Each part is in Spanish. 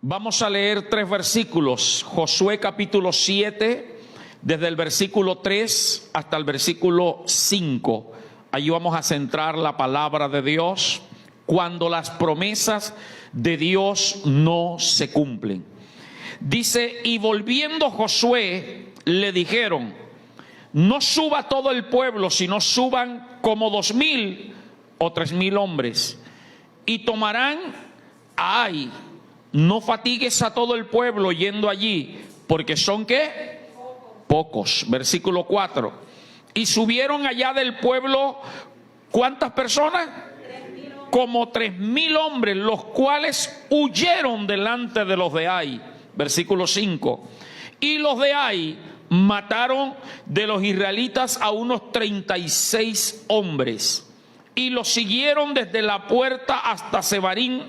Vamos a leer 3 versículos. Josué capítulo 7, desde el versículo 3 hasta el versículo 5. Allí vamos a centrar la palabra de Dios cuando las promesas de Dios no se cumplen. Dice: y volviendo Josué, le dijeron: no suba todo el pueblo, sino suban como 2,000 o 3,000 hombres, y tomarán a Ai. No fatigues a todo el pueblo yendo allí, porque son ¿qué? Pocos. Versículo 4. Y subieron allá del pueblo, ¿cuántas personas? Como 3,000 hombres, los cuales huyeron delante de los de Ai. Versículo 5. Y los de Ai mataron de los israelitas a unos 36 hombres, y los siguieron desde la puerta hasta Sebarín,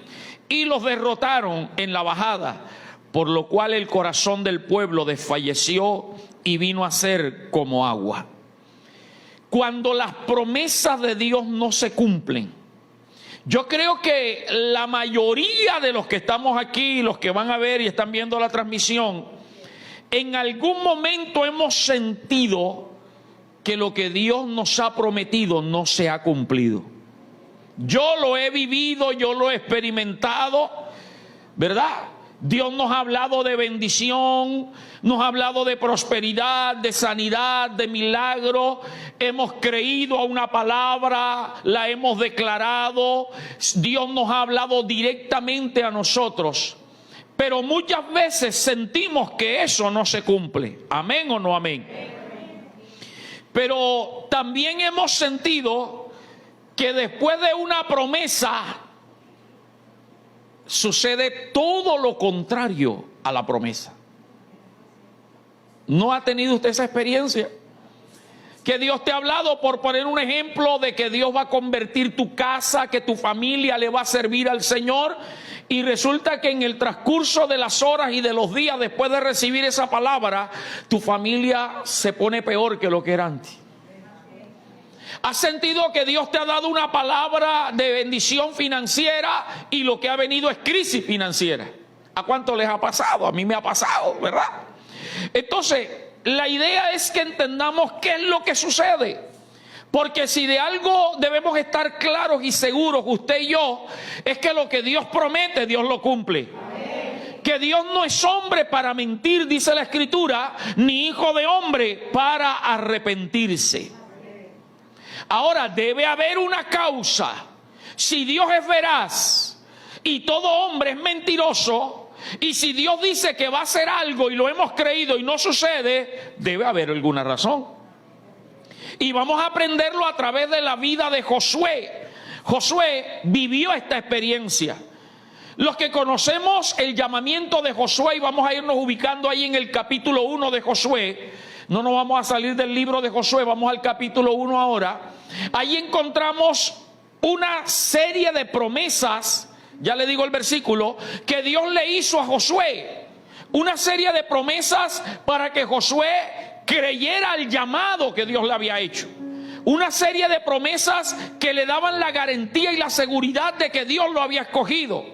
y los derrotaron en la bajada, por lo cual el corazón del pueblo desfalleció y vino a ser como agua. Cuando las promesas de Dios no se cumplen, yo creo que la mayoría de los que estamos aquí, los que van a ver y están viendo la transmisión, en algún momento hemos sentido que lo que Dios nos ha prometido no se ha cumplido. Yo lo he vivido, yo lo he experimentado, ¿verdad? Dios nos ha hablado de bendición, nos ha hablado de prosperidad, de sanidad, de milagro. Hemos creído a una palabra, la hemos declarado. Dios nos ha hablado directamente a nosotros. Pero muchas veces sentimos que eso no se cumple. ¿Amén o no amén? Pero también hemos sentido que después de una promesa sucede todo lo contrario a la promesa. ¿No ha tenido usted esa experiencia? Que Dios te ha hablado, por poner un ejemplo, de que Dios va a convertir tu casa, que tu familia le va a servir al Señor, y resulta que en el transcurso de las horas y de los días después de recibir esa palabra, tu familia se pone peor que lo que era antes. ¿Has sentido que Dios te ha dado una palabra de bendición financiera y lo que ha venido es crisis financiera? ¿A cuánto les ha pasado? A mí me ha pasado, ¿verdad? Entonces, la idea es que entendamos qué es lo que sucede. Porque si de algo debemos estar claros y seguros, usted y yo, es que lo que Dios promete, Dios lo cumple. Que Dios no es hombre para mentir, dice la Escritura, ni hijo de hombre para arrepentirse. Ahora, debe haber una causa. Si Dios es veraz y todo hombre es mentiroso, y si Dios dice que va a hacer algo y lo hemos creído y no sucede, debe haber alguna razón. Y vamos a aprenderlo a través de la vida de Josué. Josué vivió esta experiencia. Los que conocemos el llamamiento de Josué, y vamos a irnos ubicando ahí en el capítulo 1 de Josué. No nos vamos a salir del libro de Josué, vamos al capítulo 1 ahora. Ahí encontramos una serie de promesas, ya le digo el versículo, que Dios le hizo a Josué. Una serie de promesas para que Josué creyera al llamado que Dios le había hecho. Una serie de promesas que le daban la garantía y la seguridad de que Dios lo había escogido.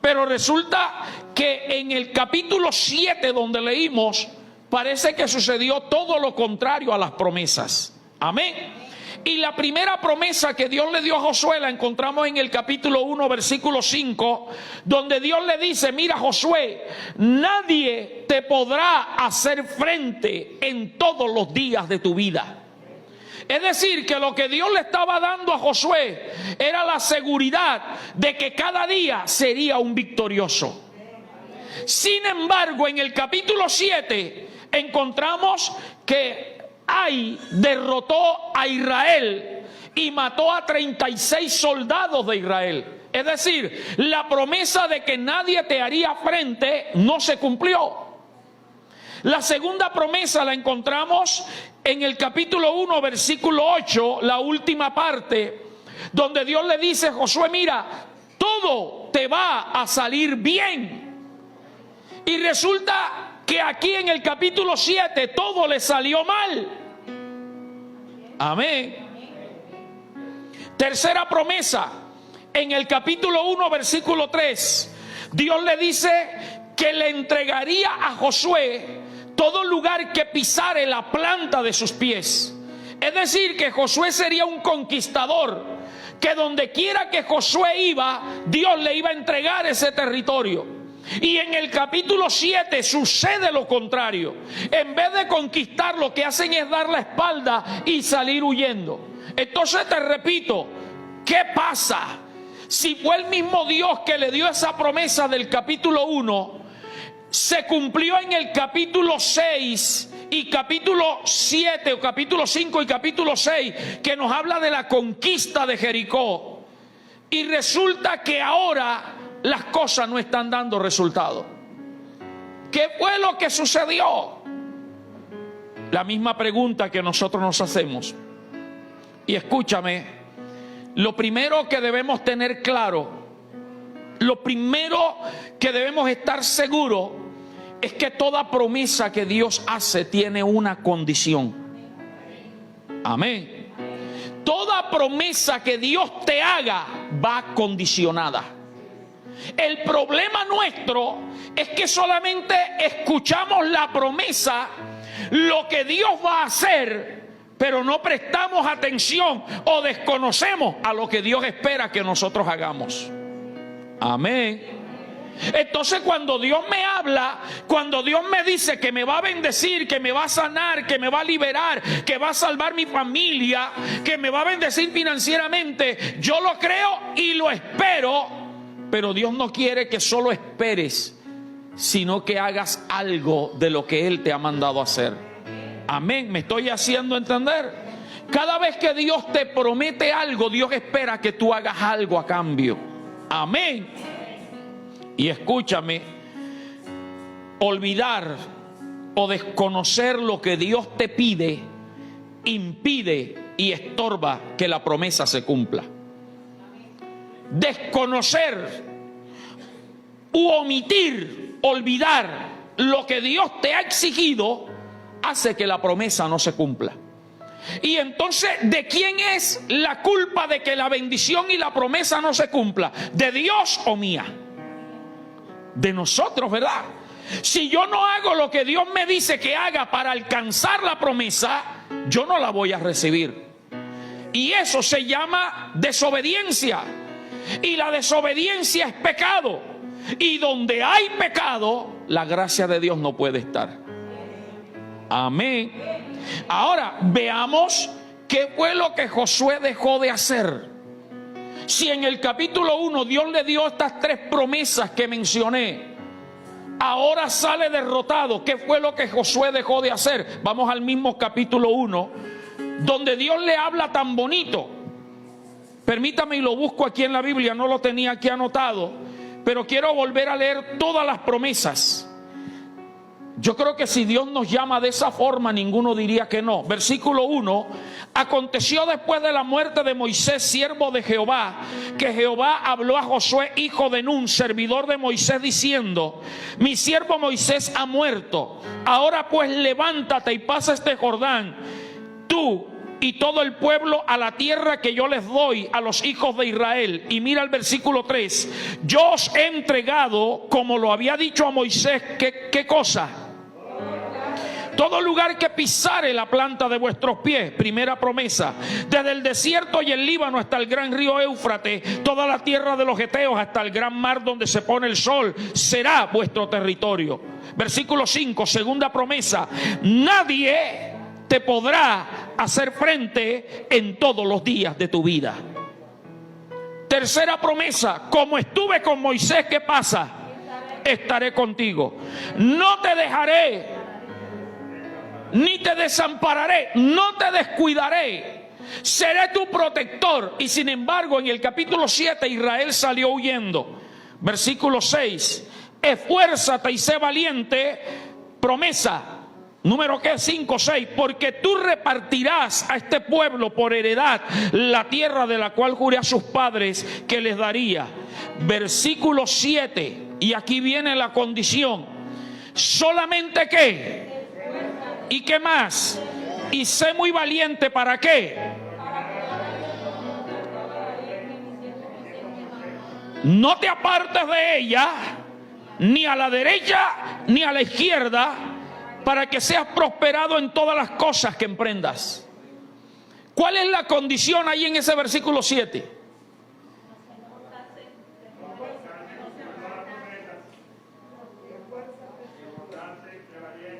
Pero resulta que en el capítulo 7 donde leímos, parece que sucedió todo lo contrario a las promesas. Amén. Y la primera promesa que Dios le dio a Josué la encontramos en el capítulo 1, versículo 5, donde Dios le dice: mira, Josué, nadie te podrá hacer frente en todos los días de tu vida. Es decir, que lo que Dios le estaba dando a Josué era la seguridad de que cada día sería un victorioso. Sin embargo, en el capítulo 7 encontramos que Ai derrotó a Israel y mató a 36 soldados de Israel. Es decir, la promesa de que nadie te haría frente no se cumplió. La segunda promesa la encontramos en el capítulo 1, versículo 8, la última parte, donde Dios le dice a Josué: mira, todo te va a salir bien. Y resulta que aquí en el capítulo 7 todo le salió mal. Amén. Tercera promesa, en el capítulo 1, versículo 3, Dios le dice que le entregaría a Josué todo lugar que pisare la planta de sus pies. Es decir, que Josué sería un conquistador, que donde quiera que Josué iba, Dios le iba a entregar ese territorio. Y en el capítulo 7 sucede lo contrario. En vez de conquistar, lo que hacen es dar la espalda y salir huyendo. Entonces te repito, ¿qué pasa? Si fue el mismo Dios que le dio esa promesa del capítulo 1, se cumplió en el capítulo 6 y capítulo 7 o capítulo 5 y capítulo 6, que nos habla de la conquista de Jericó, y resulta que ahora las cosas no están dando resultado. ¿Qué fue lo que sucedió? La misma pregunta que nosotros nos hacemos. Y escúchame, lo primero que debemos tener claro, lo primero que debemos estar seguros, es que toda promesa que Dios hace tiene una condición. Amén. Toda promesa que Dios te haga va condicionada. El problema nuestro es que solamente escuchamos la promesa, lo que Dios va a hacer, pero no prestamos atención o desconocemos a lo que Dios espera que nosotros hagamos. Amén. Entonces cuando Dios me habla, cuando Dios me dice que me va a bendecir, que me va a sanar, que me va a liberar, que va a salvar mi familia, que me va a bendecir financieramente, yo lo creo y lo espero. Pero Dios no quiere que solo esperes, sino que hagas algo de lo que Él te ha mandado a hacer. Amén. ¿Me estoy haciendo entender? Cada vez que Dios te promete algo, Dios espera que tú hagas algo a cambio. Amén. Y escúchame, olvidar o desconocer lo que Dios te pide impide y estorba que la promesa se cumpla. Desconocer u omitir, olvidar lo que Dios te ha exigido hace que la promesa no se cumpla. Y entonces, ¿de quién es la culpa de que la bendición y la promesa no se cumpla? ¿De Dios o mía? De nosotros, ¿verdad? Si yo no hago lo que Dios me dice que haga para alcanzar la promesa, yo no la voy a recibir. Y eso se llama desobediencia. Y la desobediencia es pecado. Y donde hay pecado, la gracia de Dios no puede estar. Amén. Ahora veamos qué fue lo que Josué dejó de hacer. Si en el capítulo 1 Dios le dio estas 3 promesas que mencioné, ahora sale derrotado. ¿Qué fue lo que Josué dejó de hacer? Vamos al mismo capítulo 1, donde Dios le habla tan bonito. Permítame y lo busco aquí en la Biblia, no lo tenía aquí anotado, pero quiero volver a leer todas las promesas. Yo creo que si Dios nos llama de esa forma, ninguno diría que no. Versículo 1. Aconteció después de la muerte de Moisés, siervo de Jehová, que Jehová habló a Josué, hijo de Nun, servidor de Moisés, diciendo: mi siervo Moisés ha muerto. Ahora pues levántate y pasa este Jordán, tú y todo el pueblo, a la tierra que yo les doy a los hijos de Israel. Y mira el versículo 3. Yo os he entregado, como lo había dicho a Moisés, ¿qué cosa? Todo lugar que pisare la planta de vuestros pies. Primera promesa. Desde el desierto y el Líbano hasta el gran río Éufrates, toda la tierra de los Geteos hasta el gran mar donde se pone el sol, será vuestro territorio. Versículo 5, segunda promesa. Nadie te podrá hacer frente en todos los días de tu vida. Tercera promesa. Como estuve con Moisés, ¿qué pasa? Estaré contigo. No te dejaré ni te desampararé, no te descuidaré, seré tu protector. Y sin embargo, en el capítulo 7 Israel salió huyendo. Versículo 6. Esfuérzate y sé valiente. Promesa número 5, 6. Porque tú repartirás a este pueblo por heredad la tierra de la cual juré a sus padres que les daría. Versículo 7. Y aquí viene la condición. Solamente ¿qué? ¿Y qué más? Y sé muy valiente. ¿Para qué? No te apartes de ella, ni a la derecha, ni a la izquierda, para que seas prosperado en todas las cosas que emprendas. ¿Cuál es la condición ahí en ese versículo 7?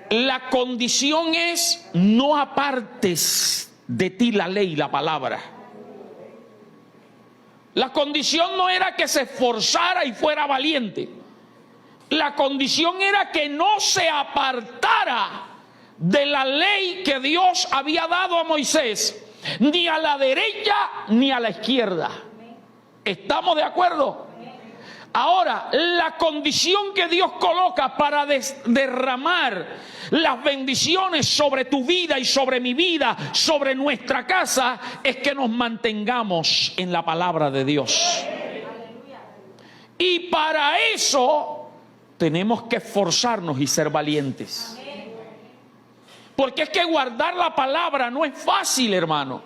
La condición es: no apartes de ti la ley, la palabra. La condición no era que se esforzara y fuera valiente. La condición era que no se apartara de la ley que Dios había dado a Moisés, ni a la derecha ni a la izquierda. ¿Estamos de acuerdo? Ahora, la condición que Dios coloca para derramar las bendiciones sobre tu vida y sobre mi vida, sobre nuestra casa, es que nos mantengamos en la palabra de Dios. Y para eso tenemos que esforzarnos y ser valientes. Porque es que guardar la palabra no es fácil, hermano.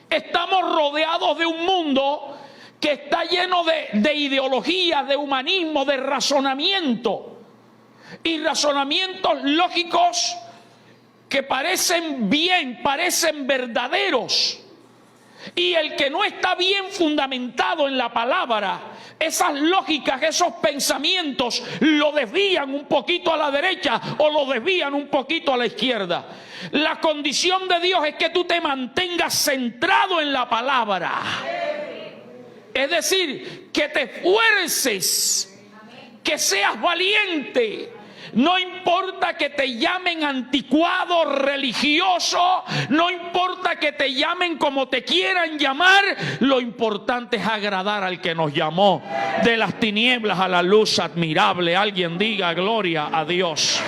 Estamos rodeados de un mundo que está lleno de ideologías, de humanismo, de razonamiento. Y razonamientos lógicos que parecen bien, parecen verdaderos. Y el que no está bien fundamentado en la palabra, esas lógicas, esos pensamientos, lo desvían un poquito a la derecha o lo desvían un poquito a la izquierda. La condición de Dios es que tú te mantengas centrado en la palabra. Es decir, que te esfuerces, que seas valiente. No importa que te llamen anticuado, religioso, no importa que te llamen como te quieran llamar, lo importante es agradar al que nos llamó de las tinieblas a la luz admirable. Alguien diga gloria a Dios.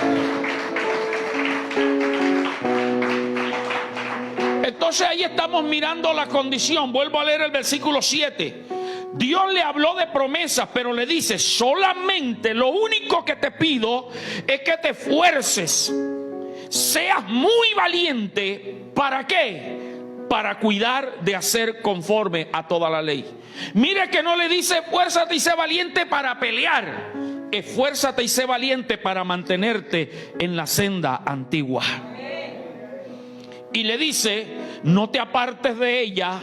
Entonces ahí estamos mirando la condición. Vuelvo a leer el versículo 7. Dios le habló de promesas, pero le dice: solamente lo único que te pido es que te esfuerces, seas muy valiente. ¿Para qué? Para cuidar de hacer conforme a toda la ley. Mire que no le dice esfuérzate y sé valiente para pelear. Esfuérzate y sé valiente para mantenerte en la senda antigua. Y le dice: no te apartes de ella,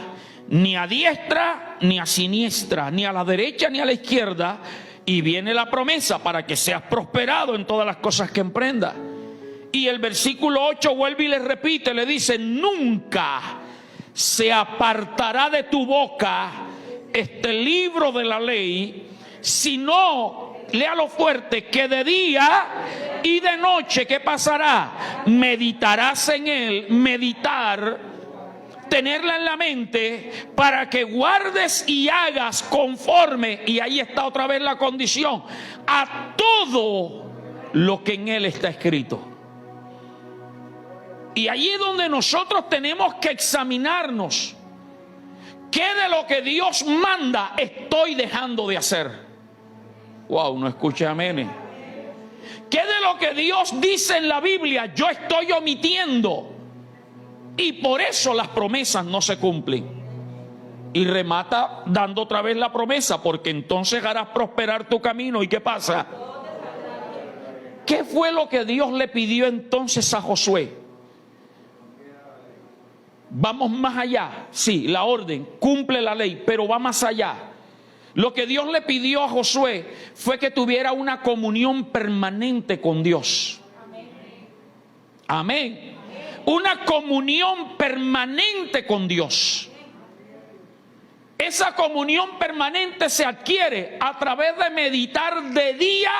ni a diestra ni a siniestra, ni a la derecha ni a la izquierda. Y viene la promesa para que seas prosperado en todas las cosas que emprendas. Y el versículo 8 vuelve y le repite, le dice: nunca se apartará de tu boca este libro de la ley, sino, léalo fuerte, que de día y de noche, ¿qué pasará? Meditarás en él. Meditar, tenerla en la mente, para que guardes y hagas conforme, y ahí está otra vez la condición, a todo lo que en él está escrito. Y allí es donde nosotros tenemos que examinarnos. ¿Qué de lo que Dios manda estoy dejando de hacer? Wow, no escuché amén. ¿Qué de lo que Dios dice en la Biblia yo estoy omitiendo? Y por eso las promesas no se cumplen. Y remata dando otra vez la promesa: porque entonces harás prosperar tu camino. ¿Y qué pasa? ¿Qué fue lo que Dios le pidió entonces a Josué? Vamos más allá. Sí, la orden, cumple la ley, pero va más allá. Lo que Dios le pidió a Josué fue que tuviera una comunión permanente con Dios. Amén. Una comunión permanente con Dios. Esa comunión permanente se adquiere a través de meditar de día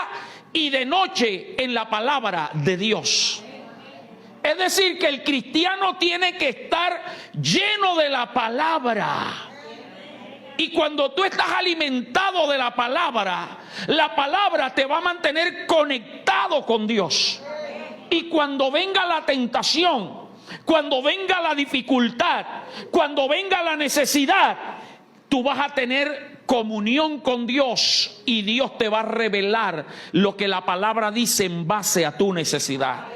y de noche en la palabra de Dios. Es decir, que el cristiano tiene que estar lleno de la palabra. Y cuando tú estás alimentado de la palabra te va a mantener conectado con Dios. Y cuando venga la tentación, cuando venga la dificultad, cuando venga la necesidad, tú vas a tener comunión con Dios y Dios te va a revelar lo que la palabra dice en base a tu necesidad.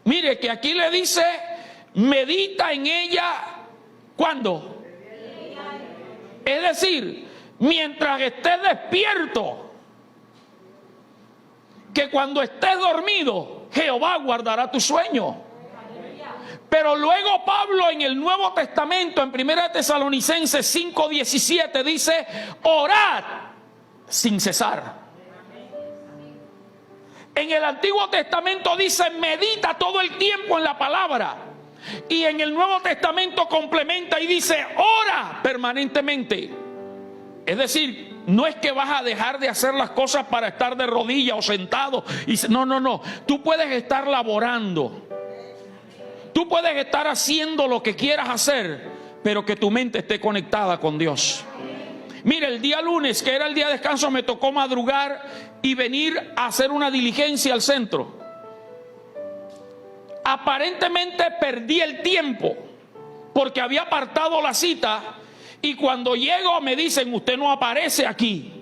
Mire que aquí le dice: medita en ella. ¿Cuándo? Es decir, mientras estés despierto. que cuando estés dormido, Jehová guardará tu sueño. Pero luego Pablo en el Nuevo Testamento, en 1 Tesalonicenses 5:17, dice: orad sin cesar. En el Antiguo Testamento dice: medita todo el tiempo en la palabra. Y en el Nuevo Testamento complementa y dice: ora permanentemente. Es decir, no es que vas a dejar de hacer las cosas para estar de rodillas o sentado. No. Tú puedes estar laborando. Tú puedes estar haciendo lo que quieras hacer, pero que tu mente esté conectada con Dios. Mire, el día lunes, que era el día de descanso, me tocó madrugar y venir a hacer una diligencia al centro. Aparentemente perdí el tiempo porque había apartado la cita, y cuando llego me dicen: usted no aparece aquí.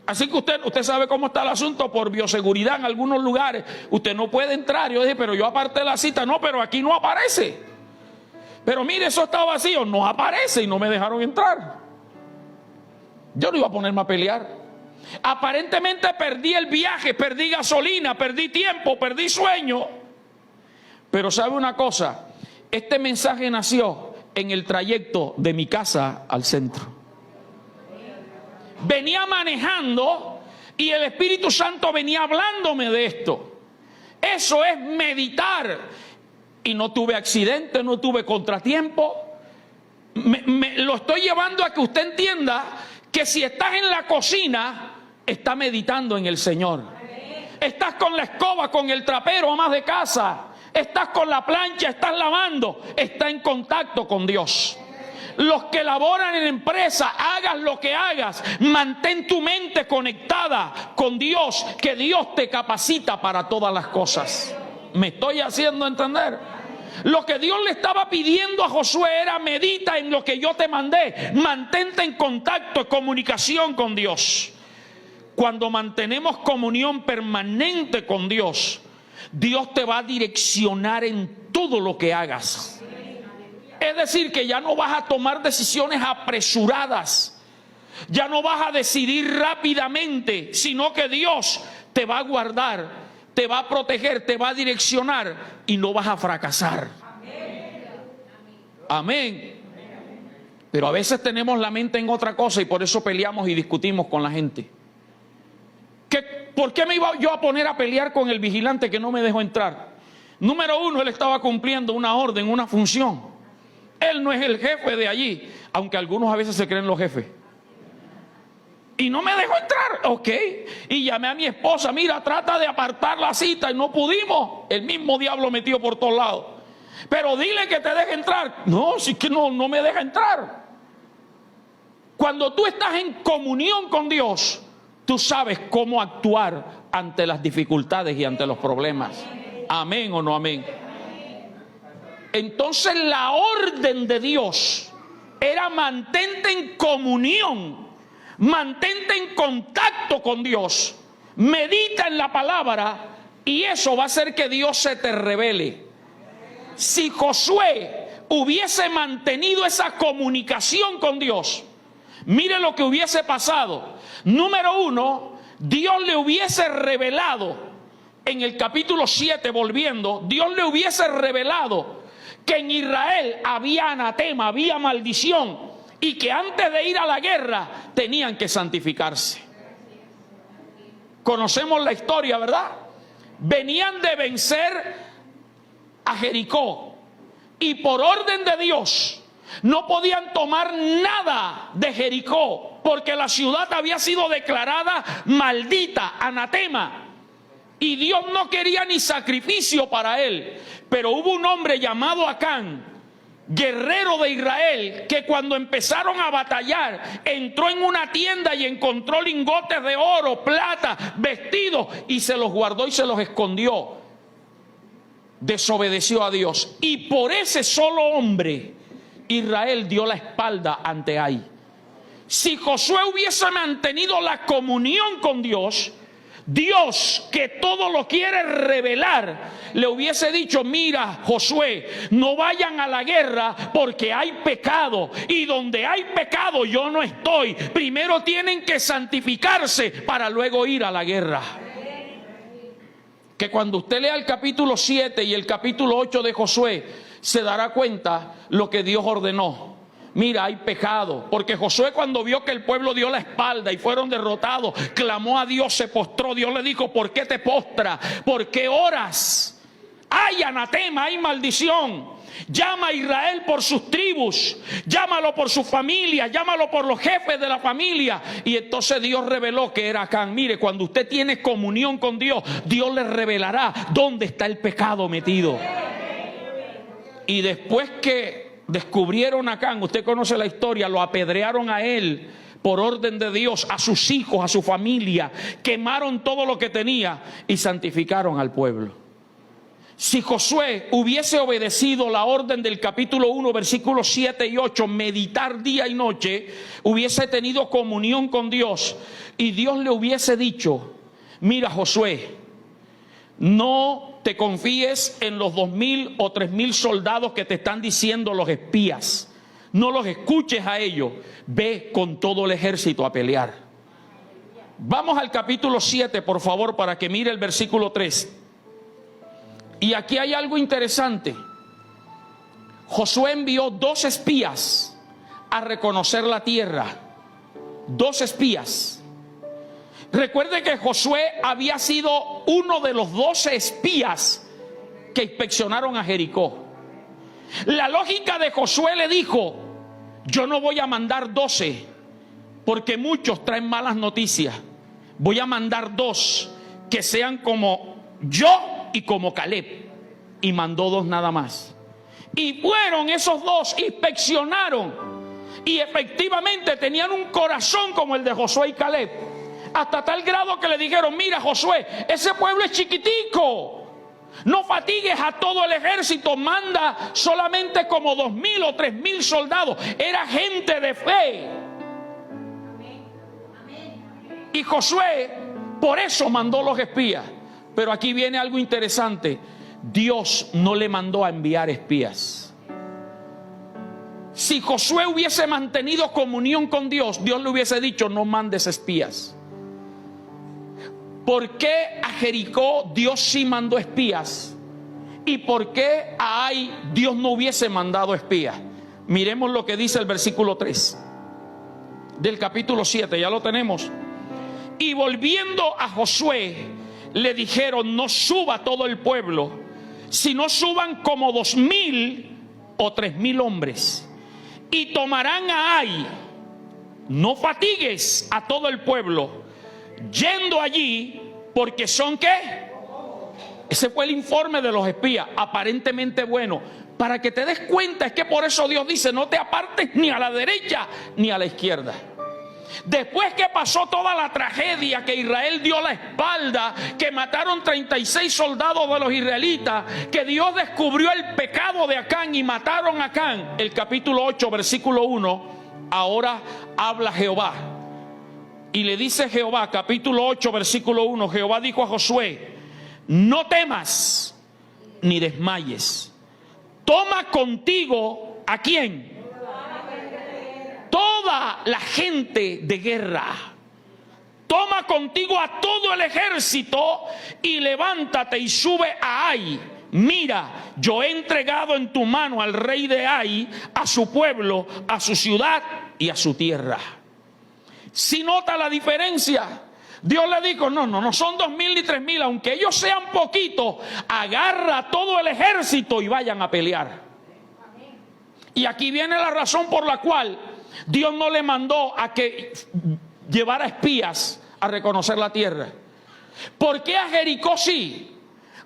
Así que usted sabe cómo está el asunto, por bioseguridad en algunos lugares usted no puede entrar. Yo dije: pero yo aparté la cita. No, pero aquí no aparece. Pero mire, eso está vacío. No aparece, y no me dejaron entrar. Yo no iba a ponerme a pelear. Aparentemente perdí el viaje, perdí gasolina, perdí tiempo, perdí sueño. Pero ¿sabe una cosa? Este mensaje nació en el trayecto de mi casa al centro. Venía manejando y el Espíritu Santo venía hablándome de esto. Eso es meditar. Y no tuve accidente, no tuve contratiempo. Lo estoy llevando a que usted entienda que si estás en la cocina, está meditando en el Señor. Estás con la escoba, con el trapero, amas de casa. Estás con la plancha, estás lavando. Está en contacto con Dios. Los que laboran en empresa, hagas lo que hagas, mantén tu mente conectada con Dios, que Dios te capacita para todas las cosas. ¿Me estoy haciendo entender? Lo que Dios le estaba pidiendo a Josué era: medita en lo que yo te mandé, mantente en contacto, en comunicación con Dios. Cuando mantenemos comunión permanente con Dios, Dios te va a direccionar en todo lo que hagas. Es decir, que ya no vas a tomar decisiones apresuradas, ya no vas a decidir rápidamente, sino que Dios te va a guardar, te va a proteger, te va a direccionar y no vas a fracasar. Amén. Pero a veces tenemos la mente en otra cosa y por eso peleamos y discutimos con la gente. ¿Por qué me iba yo a poner a pelear con el vigilante que no me dejó entrar? Número uno, él estaba cumpliendo una orden, una función. Él no es el jefe de allí, aunque algunos a veces se creen los jefes. Y no me dejó entrar, ok. Y llamé a mi esposa: mira, trata de apartar la cita, y no pudimos. El mismo diablo metido por todos lados. Pero dile que te deje entrar. No, si es que no me deja entrar. Cuando tú estás en comunión con Dios, tú sabes cómo actuar ante las dificultades y ante los problemas. Amén o no amén. Entonces la orden de Dios era: mantente en comunión, mantente en contacto con Dios, medita en la palabra, y eso va a hacer que Dios se te revele. Si Josué hubiese mantenido esa comunicación con Dios, mire lo que hubiese pasado. Número uno, Dios le hubiese revelado en el capítulo 7, volviendo, Dios le hubiese revelado que en Israel había anatema, había maldición, y que antes de ir a la guerra tenían que santificarse. Conocemos la historia, ¿verdad? Venían de vencer a Jericó y por orden de Dios no podían tomar nada de Jericó, porque la ciudad había sido declarada maldita, anatema. Y Dios no quería ni sacrificio para él. Pero hubo un hombre llamado Acán, guerrero de Israel, que cuando empezaron a batallar, entró en una tienda y encontró lingotes de oro, plata, vestidos, y se los guardó y se los escondió. Desobedeció a Dios. Y por ese solo hombre, Israel dio la espalda ante Ai. Si Josué hubiese mantenido la comunión con Dios, Dios, que todo lo quiere revelar, le hubiese dicho: mira, Josué, no vayan a la guerra porque hay pecado, y donde hay pecado yo no estoy. Primero tienen que santificarse para luego ir a la guerra. que cuando usted lea el capítulo 7 y el capítulo 8 de Josué, se dará cuenta lo que Dios ordenó. Mira, hay pecado, porque Josué, cuando vio que el pueblo dio la espalda y fueron derrotados, clamó a Dios, se postró. Dios le dijo: ¿por qué te postras? ¿Por qué oras? Hay anatema, hay maldición. Llama a Israel por sus tribus, llámalo por su familia, llámalo por los jefes de la familia. Y entonces Dios reveló que era Acán. Mire, cuando usted tiene comunión con Dios, Dios le revelará dónde está el pecado metido. Y después que descubrieron a Acán, usted conoce la historia, lo apedrearon a él por orden de Dios, a sus hijos, a su familia, quemaron todo lo que tenía y santificaron al pueblo. Si Josué hubiese obedecido la orden del capítulo 1, versículos 7 y 8, meditar día y noche, hubiese tenido comunión con Dios y Dios le hubiese dicho: mira, Josué, no te confíes en los 2,000 o 3,000 soldados que te están diciendo los espías. No los escuches a ellos. Ve con todo el ejército a pelear. Vamos al capítulo 7, por favor, para que mire el versículo 3. Y aquí hay algo interesante. Josué envió 2 espías a reconocer la tierra. 2 espías. Recuerde que Josué había sido uno de los 12 espías que inspeccionaron a Jericó. La lógica de Josué le dijo: yo no voy a mandar 12 porque muchos traen malas noticias. Voy a mandar 2 que sean como yo y como Caleb. Y mandó 2 nada más. Y fueron esos 2, inspeccionaron, y efectivamente tenían un corazón como el de Josué y Caleb, hasta tal grado que le dijeron: mira, Josué, ese pueblo es chiquitico, no fatigues a todo el ejército, manda solamente como 2,000 o 3,000 soldados. Era gente de fe. Y Josué por eso mandó los espías. Pero aquí viene algo interesante. Dios no le mandó a enviar espías. Si Josué hubiese mantenido comunión con Dios, Dios le hubiese dicho: no mandes espías. ¿Por qué a Jericó Dios sí mandó espías? ¿Y por qué a Ai Dios no hubiese mandado espías? Miremos lo que dice el versículo 3 del capítulo 7, ya lo tenemos. Y volviendo a Josué, le dijeron: no suba todo el pueblo, sino suban como 2,000 o 3,000 hombres, y tomarán a Ai. No fatigues a todo el pueblo yendo allí, porque son ¿qué? Ese fue el informe de los espías, aparentemente bueno. Para que te des cuenta, es que por eso Dios dice: no te apartes ni a la derecha ni a la izquierda. Después que pasó toda la tragedia, que Israel dio la espalda, que mataron 36 soldados de los israelitas, que Dios descubrió el pecado de Acán y mataron a Acán, el capítulo 8, versículo 1, ahora habla Jehová. Y le dice Jehová, capítulo 8, versículo 1, Jehová dijo a Josué: no temas ni desmayes. Toma contigo ¿a quién? Toda la gente de guerra. Toma contigo a todo el ejército y levántate y sube a Ai. Mira, yo he entregado en tu mano al rey de Ai, a su pueblo, a su ciudad y a su tierra. Si nota la diferencia, Dios le dijo: no son 2,000 ni 3,000, aunque ellos sean poquitos, agarra todo el ejército y vayan a pelear. Y aquí viene la razón por la cual Dios no le mandó a que llevara espías a reconocer la tierra. ¿Por qué a Jericó sí?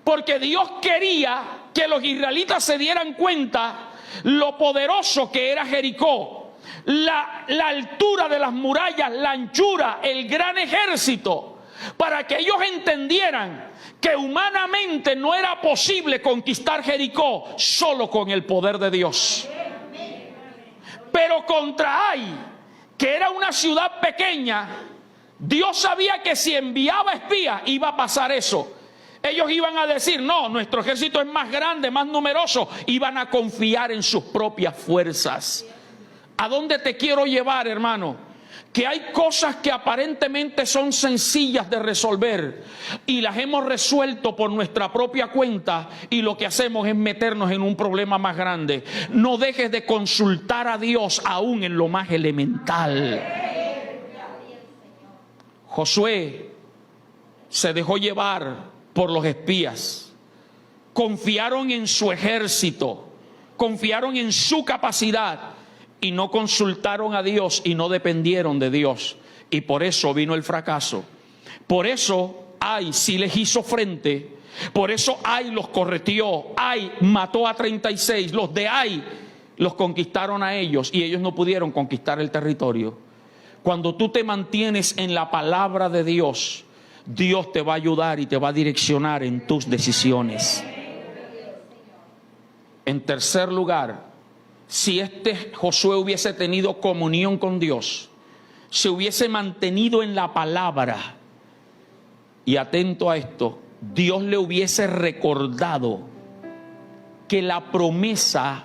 Porque Dios quería que los israelitas se dieran cuenta lo poderoso que era Jericó, la altura de las murallas, la anchura, el gran ejército, para que ellos entendieran que humanamente no era posible conquistar Jericó solo con el poder de Dios. Pero contra Ai, que era una ciudad pequeña, Dios sabía que si enviaba espías iba a pasar eso. Ellos iban a decir: no, nuestro ejército es más grande, más numeroso. Iban a confiar en sus propias fuerzas. ¿A dónde te quiero llevar, hermano? que hay cosas que aparentemente son sencillas de resolver y las hemos resuelto por nuestra propia cuenta y lo que hacemos es meternos en un problema más grande. No dejes de consultar a Dios aún en lo más elemental. Josué se dejó llevar por los espías. Confiaron en su ejército, confiaron en su capacidad y no consultaron a Dios y no dependieron de Dios. Y por eso vino el fracaso. Por eso Ai sí les hizo frente. Por eso Ai los correteó. Ai mató a 36. Los de Ai los conquistaron a ellos y ellos no pudieron conquistar el territorio. Cuando tú te mantienes en la palabra de Dios, Dios te va a ayudar y te va a direccionar en tus decisiones. En tercer lugar, si Josué hubiese tenido comunión con Dios, se hubiese mantenido en la palabra, y atento a esto, Dios le hubiese recordado que la promesa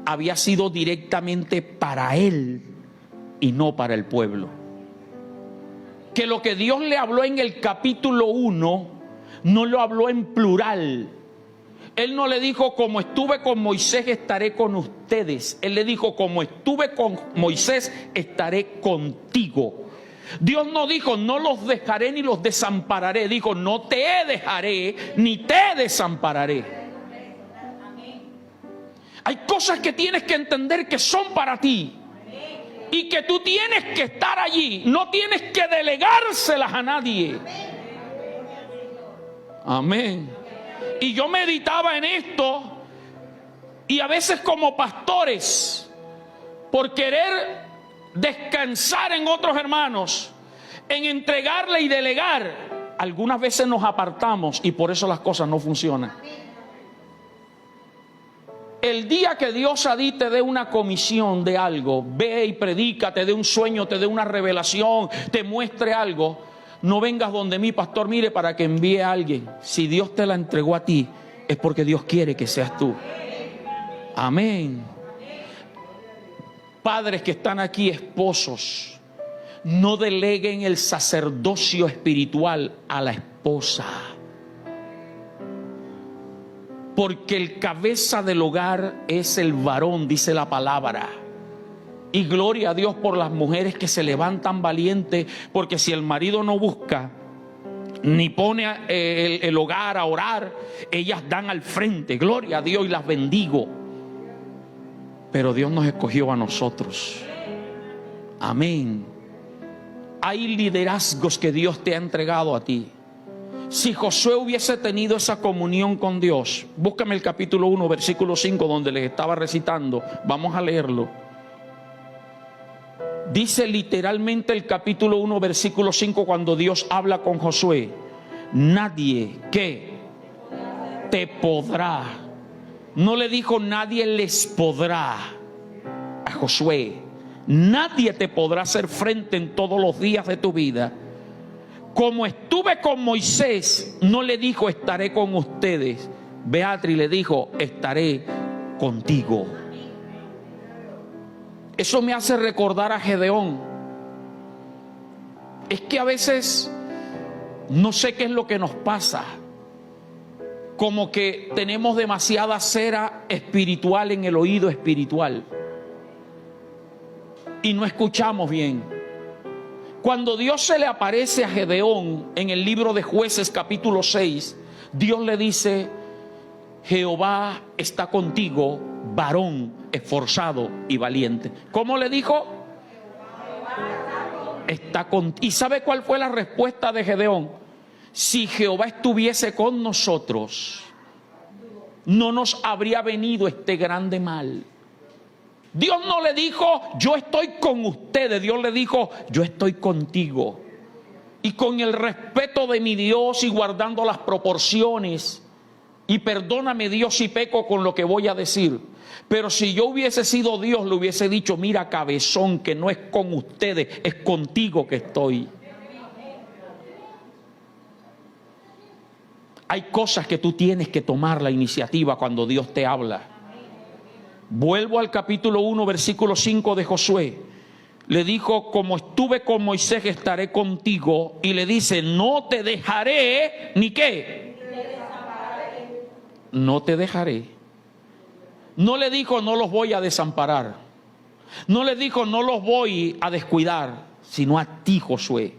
había sido directamente para él y no para el pueblo. Que lo que Dios le habló en el capítulo 1 no lo habló en plural. Él no le dijo, como estuve con Moisés, estaré con ustedes. Él le dijo, como estuve con Moisés, estaré contigo. Dios no dijo, no los dejaré ni los desampararé. Dijo, no te dejaré ni te desampararé. Hay cosas que tienes que entender que son para ti y que tú tienes que estar allí. No tienes que delegárselas a nadie. Amén. Y yo meditaba en esto y a veces como pastores, por querer descansar en otros hermanos, en entregarle y delegar, algunas veces nos apartamos y por eso las cosas no funcionan. El día que Dios a ti te dé una comisión de algo, ve y predica, te dé un sueño, te dé una revelación, te muestre algo, no vengas donde mí, pastor, mire, para que envíe a alguien. Si Dios te la entregó a ti, es porque Dios quiere que seas tú. Amén. Padres que están aquí, esposos, no deleguen el sacerdocio espiritual a la esposa. Porque el cabeza del hogar es el varón, dice la palabra. Y gloria a Dios por las mujeres que se levantan valientes, porque si el marido no busca ni pone el hogar a orar, ellas dan al frente. Gloria a Dios y las bendigo. Pero Dios nos escogió a nosotros. Amén. Hay liderazgos que Dios te ha entregado a ti. Si Josué hubiese tenido esa comunión con Dios, búscame el capítulo 1, versículo 5, donde les estaba recitando. Vamos a leerlo. Dice literalmente el capítulo 1, versículo 5, cuando Dios habla con Josué: nadie que te podrá. No le dijo nadie les podrá a Josué. Nadie te podrá hacer frente en todos los días de tu vida. Como estuve con Moisés, no le dijo estaré con ustedes. Beatriz le dijo estaré contigo. Eso me hace recordar a Gedeón. Es que a veces no sé qué es lo que nos pasa. Como que tenemos demasiada cera espiritual en el oído espiritual y no escuchamos bien. Cuando Dios se le aparece a Gedeón en el libro de Jueces capítulo 6, Dios le dice: Jehová está contigo, varón esforzado y valiente. ¿Cómo le dijo? Está contigo. ¿Y sabe cuál fue la respuesta de Gedeón? Si Jehová estuviese con nosotros, no nos habría venido este grande mal. Dios no le dijo yo estoy con ustedes. Dios le dijo yo estoy contigo. Y con el respeto de mi Dios y guardando las proporciones. Y perdóname Dios si peco con lo que voy a decir, pero si yo hubiese sido Dios, le hubiese dicho: mira, cabezón, que no es con ustedes, es contigo que estoy. Hay cosas que tú tienes que tomar la iniciativa cuando Dios te habla. Vuelvo al capítulo 1, versículo 5 de Josué. Le dijo: como estuve estuve con Moisés, estaré contigo. Y le dice, no te dejaré, ¿ni qué? No te dejaré. No le dijo, no los voy a desamparar. No le dijo, no los voy a descuidar, sino a ti, Josué.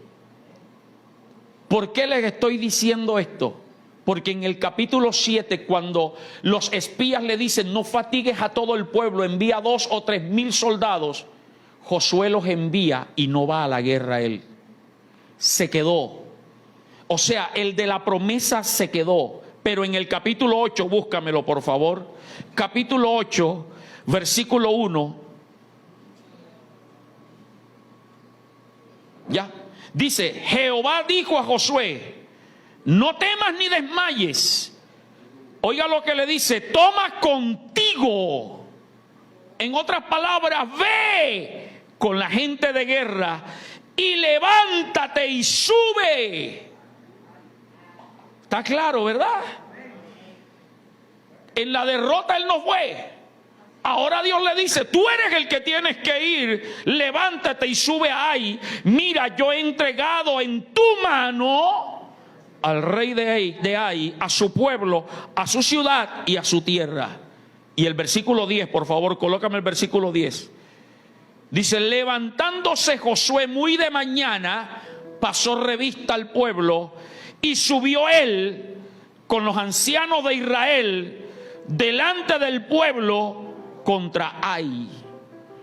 ¿Por qué les estoy diciendo esto? Porque en el capítulo 7, cuando los espías le dicen, no fatigues a todo el pueblo, envía 2 o 3 mil soldados, Josué los envía y no va a la guerra él. Se quedó. O sea, el de la promesa se quedó. Pero en el capítulo 8, búscamelo por favor. Capítulo 8, versículo 1. Ya. Dice, Jehová dijo a Josué, no temas ni desmayes. Oiga lo que le dice, toma contigo. En otras palabras, ve con la gente de guerra y levántate y sube. Está claro, ¿verdad? En la derrota él no fue. Ahora Dios le dice, tú eres el que tienes que ir, levántate y sube ahí. Mira, yo he entregado en tu mano al rey de Ai, a su pueblo, a su ciudad y a su tierra. Y el versículo 10, por favor, colócame el versículo 10. Dice, levantándose Josué muy de mañana, pasó revista al pueblo y subió él con los ancianos de Israel delante del pueblo contra Ai.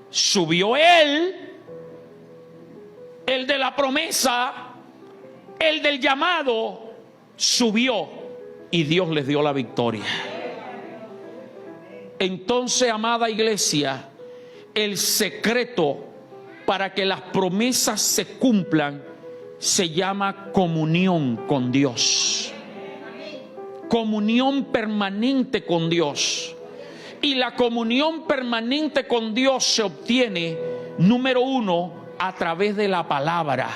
Subió él, el de la promesa, el del llamado, subió y Dios les dio la victoria. Entonces, amada iglesia, el secreto para que las promesas se cumplan se llama comunión con Dios. Comunión permanente con Dios. Y la comunión permanente con Dios se obtiene, número 1, a través de la palabra.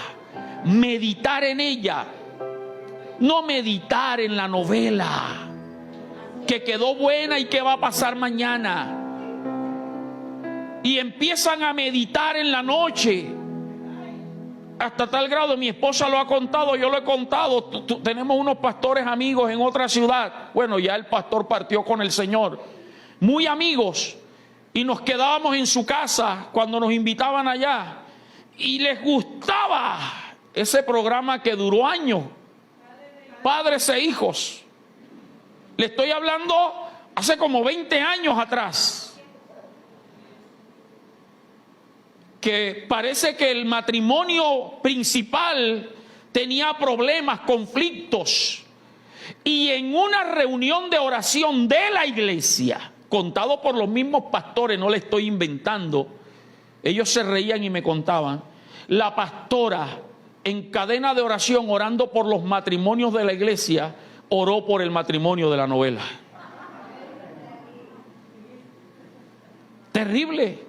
Meditar en ella. No meditar en la novela que quedó buena y que va a pasar mañana. Y empiezan a meditar en la noche. Hasta tal grado, mi esposa lo ha contado, yo lo he contado. Tenemos unos pastores amigos en otra ciudad. Bueno, ya el pastor partió con el Señor. Muy amigos. Y nos quedábamos en su casa cuando nos invitaban allá. Y les gustaba ese programa que duró años. Padres e hijos. Le estoy hablando hace como 20 años atrás. Que parece que el matrimonio principal tenía problemas, conflictos. Y en una reunión de oración de la iglesia, contado por los mismos pastores, no le estoy inventando, ellos se reían y me contaban, la pastora en cadena de oración orando por los matrimonios de la iglesia, oró por el matrimonio de la novela. Terrible.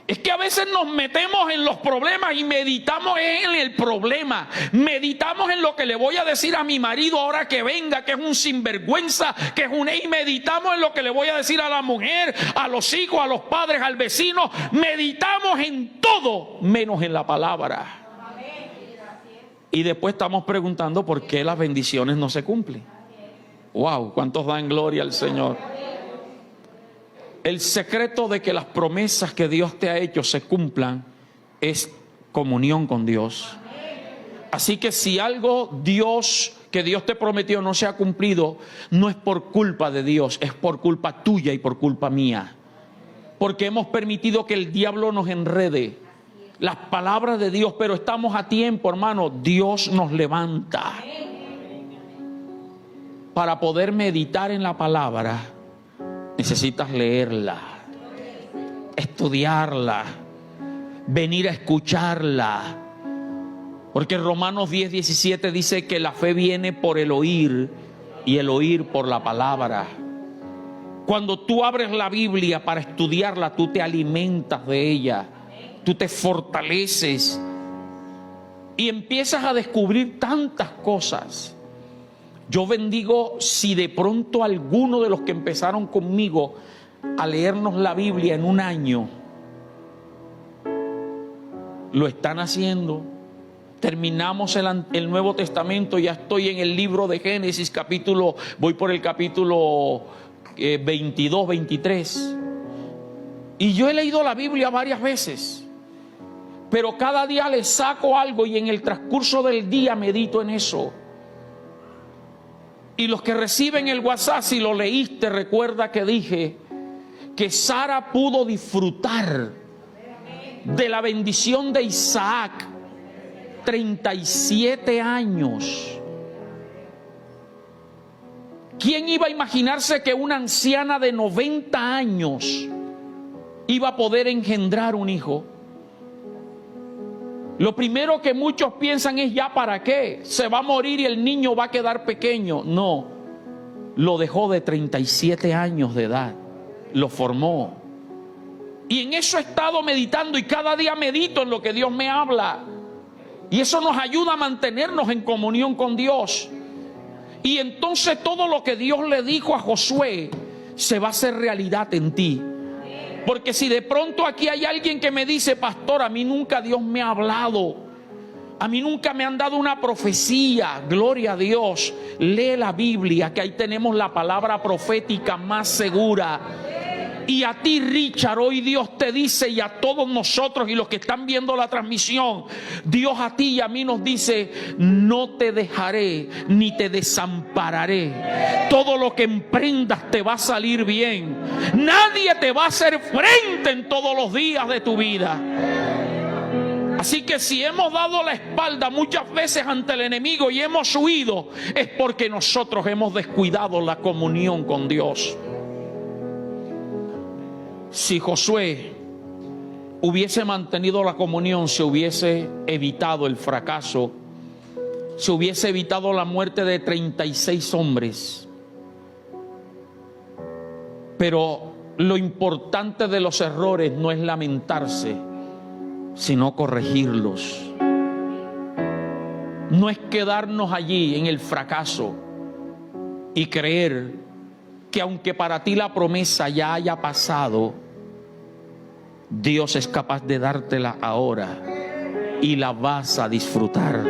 Es que a veces nos metemos en los problemas y meditamos en el problema. Meditamos en lo que le voy a decir a mi marido ahora que venga, que es un sinvergüenza, que es un... Y meditamos en lo que le voy a decir a la mujer, a los hijos, a los padres, al vecino. Meditamos en todo, menos en la palabra. Y después estamos preguntando por qué las bendiciones no se cumplen. Wow, ¿cuántos dan gloria al Señor? El secreto de que las promesas que Dios te ha hecho se cumplan es comunión con Dios. Así que si algo que Dios te prometió no se ha cumplido, no es por culpa de Dios, es por culpa tuya y por culpa mía. Porque hemos permitido que el diablo nos enrede las palabras de Dios, pero estamos a tiempo, hermano. Dios nos levanta para poder meditar en la palabra. Necesitas leerla, estudiarla, venir a escucharla. Porque Romanos 10:17 dice que la fe viene por el oír y el oír por la palabra. Cuando tú abres la Biblia para estudiarla, tú te alimentas de ella, tú te fortaleces y empiezas a descubrir tantas cosas. Yo bendigo si de pronto alguno de los que empezaron conmigo a leernos la Biblia en un año lo están haciendo. Terminamos el Nuevo Testamento, ya estoy en el libro de Génesis, voy por el capítulo 22, 23. Y yo he leído la Biblia varias veces, pero cada día le saco algo y en el transcurso del día medito en eso. Y los que reciben el WhatsApp, si lo leíste, recuerda que dije que Sara pudo disfrutar de la bendición de Isaac 37 años. ¿Quién iba a imaginarse que una anciana de 90 años iba a poder engendrar un hijo? Lo primero que muchos piensan es: ¿ya para qué? Se va a morir y el niño va a quedar pequeño. No, lo dejó de 37 años de edad, lo formó. Y en eso he estado meditando, y cada día medito en lo que Dios me habla. Y eso nos ayuda a mantenernos en comunión con Dios. Y entonces todo lo que Dios le dijo a Josué se va a hacer realidad en ti. Porque si de pronto aquí hay alguien que me dice: pastor, a mí nunca Dios me ha hablado, a mí nunca me han dado una profecía, gloria a Dios, lee la Biblia, que ahí tenemos la palabra profética más segura. Y a ti, Richard, hoy Dios te dice, y a todos nosotros y los que están viendo la transmisión, Dios a ti y a mí nos dice: no te dejaré ni te desampararé. Todo lo que emprendas te va a salir bien. Nadie te va a hacer frente en todos los días de tu vida. Así que si hemos dado la espalda muchas veces ante el enemigo y hemos huido, es porque nosotros hemos descuidado la comunión con Dios. Si Josué hubiese mantenido la comunión, se hubiese evitado el fracaso, se hubiese evitado la muerte de 36 hombres. Pero lo importante de los errores no es lamentarse, sino corregirlos. No es quedarnos allí en el fracaso y creer que aunque para ti la promesa ya haya pasado, Dios es capaz de dártela ahora y la vas a disfrutar.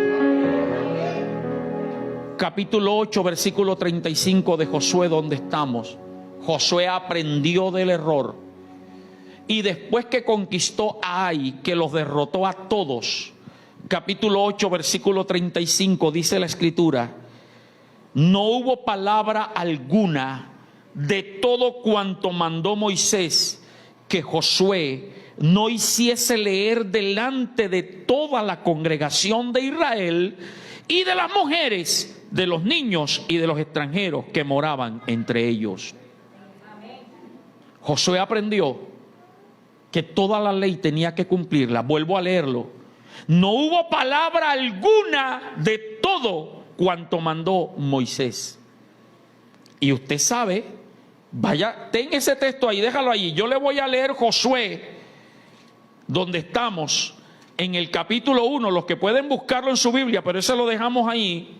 Capítulo 8, versículo 35 de Josué, donde estamos. Josué aprendió del error, y después que conquistó a Ai, que los derrotó a todos, capítulo 8, versículo 35, dice la escritura: no hubo palabra alguna de todo cuanto mandó Moisés que Josué no hiciese leer delante de toda la congregación de Israel y de las mujeres, de los niños y de los extranjeros que moraban entre ellos. Josué aprendió que toda la ley tenía que cumplirla. Vuelvo a leerlo: no hubo palabra alguna de todo cuanto mandó Moisés. Y usted sabe, vaya, ten ese texto ahí, déjalo ahí. Yo le voy a leer Josué, donde estamos, en el capítulo 1, los que pueden buscarlo en su Biblia, pero ese lo dejamos ahí.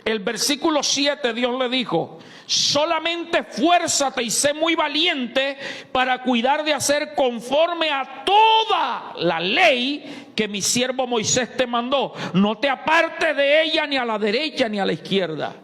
El versículo 7, Dios le dijo: solamente esfuérzate y sé muy valiente para cuidar de hacer conforme a toda la ley que mi siervo Moisés te mandó. No te apartes de ella ni a la derecha ni a la izquierda.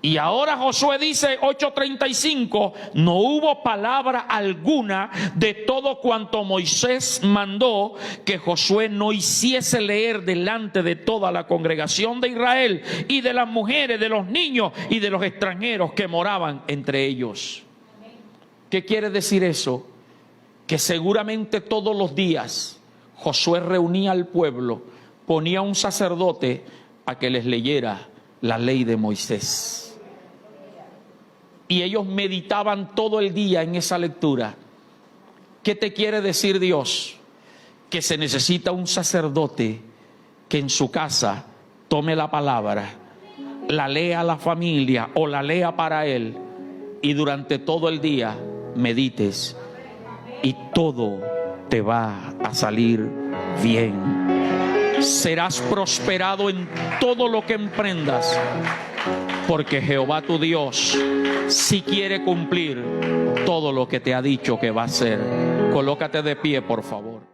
Y ahora Josué dice, 8:35, no hubo palabra alguna de todo cuanto Moisés mandó que Josué no hiciese leer delante de toda la congregación de Israel y de las mujeres, de los niños y de los extranjeros que moraban entre ellos. ¿Qué quiere decir eso? Que seguramente todos los días Josué reunía al pueblo, ponía un sacerdote a que les leyera la ley de Moisés. Y ellos meditaban todo el día en esa lectura. ¿Qué te quiere decir Dios? Que se necesita un sacerdote que en su casa tome la palabra, la lea a la familia o la lea para él, y durante todo el día medites, y todo te va a salir bien. Serás prosperado en todo lo que emprendas, porque Jehová tu Dios sí quiere cumplir todo lo que te ha dicho que va a hacer. Colócate de pie, por favor.